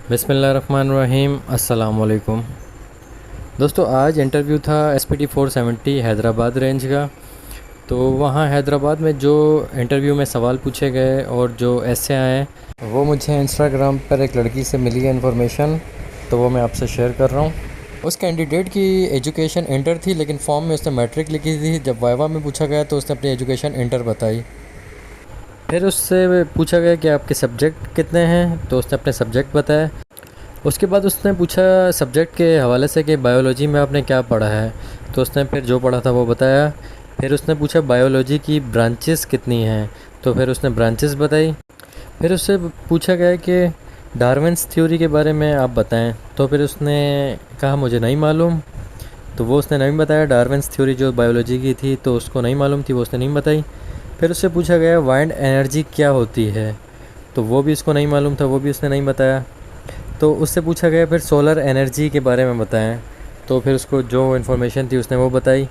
बिस्मिल्लाहिर्रहमानिर्रहीम, अस्सलाम वालेकुम। दोस्तों, आज इंटरव्यू था एसपीटी 470 हैदराबाद रेंज का। तो वहाँ हैदराबाद में जो इंटरव्यू में सवाल पूछे गए और जो ऐसे आए, वो मुझे इंस्टाग्राम पर एक लड़की से मिली है इन्फॉर्मेशन, तो वो मैं आपसे शेयर कर रहा हूँ। उस कैंडिडेट की एजुकेशन इंटर थी, लेकिन फॉर्म में उसने मैट्रिक लिखी थी। जब वाइवा में पूछा गया तो उसने अपनी एजुकेशन इंटर बताई। फिर उससे पूछा गया कि आपके सब्जेक्ट कितने हैं, तो उसने अपने सब्जेक्ट बताए। उसके बाद उसने पूछा सब्जेक्ट के हवाले से कि बायोलॉजी में आपने क्या पढ़ा है, तो उसने फिर जो पढ़ा था वो बताया। फिर उसने पूछा बायोलॉजी की ब्रांचेस कितनी हैं, तो फिर उसने ब्रांचेस बताई। फिर उससे पूछा गया कि डार्विन्स थ्योरी के बारे में आप बताएं, तो फिर उसने कहा मुझे नहीं मालूम। तो वो उसने नहीं बताया। डार्विन्स थ्योरी जो बायोलॉजी की थी तो उसको नहीं मालूम थी, वो उसने नहीं बताई। फिर उससे पूछा गया वाइंड एनर्जी क्या होती है, तो वो भी उसको नहीं मालूम था, वो भी उसने नहीं बताया। तो उससे पूछा गया फिर सोलर एनर्जी के बारे में बताएं, तो फिर उसको जो इन्फॉर्मेशन थी उसने वो बताई।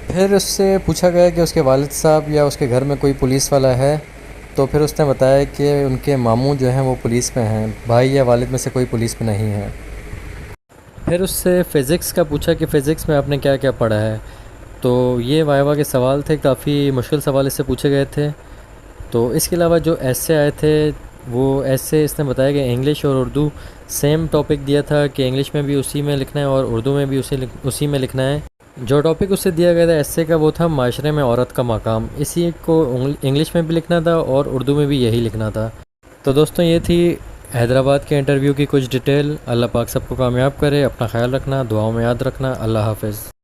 फिर उससे पूछा गया कि उसके वालिद साहब या उसके घर में कोई पुलिस वाला है, तो फिर उसने बताया कि उनके मामू जो हैं वो पुलिस में हैं, भाई या वालिद में से कोई पुलिस में नहीं है। फिर उससे फ़िज़िक्स का पूछा कि फ़िज़िक्स में आपने क्या क्या पढ़ा है। तो ये वाइवा के सवाल थे, काफ़ी मुश्किल सवाल इससे पूछे गए थे। तो इसके अलावा जो ऐसे आए थे, वो ऐसे इसने बताया कि इंग्लिश और उर्दू सेम टॉपिक दिया था कि इंग्लिश में भी उसी में लिखना है और उर्दू में भी उसी में लिखना है। जो टॉपिक उससे दिया गया था ऐसे का, वो था माशरे में औरत का मकाम। इसी को इंग्लिश में भी लिखना था और उर्दू में भी यही लिखना था। तो दोस्तों, ये थी हैदराबाद के इंटरव्यू की कुछ डिटेल। अल्लाह पाक सबको कामयाब करे। अपना ख्याल रखना, दुआओं में याद रखना। अल्लाह हाफ़िज़।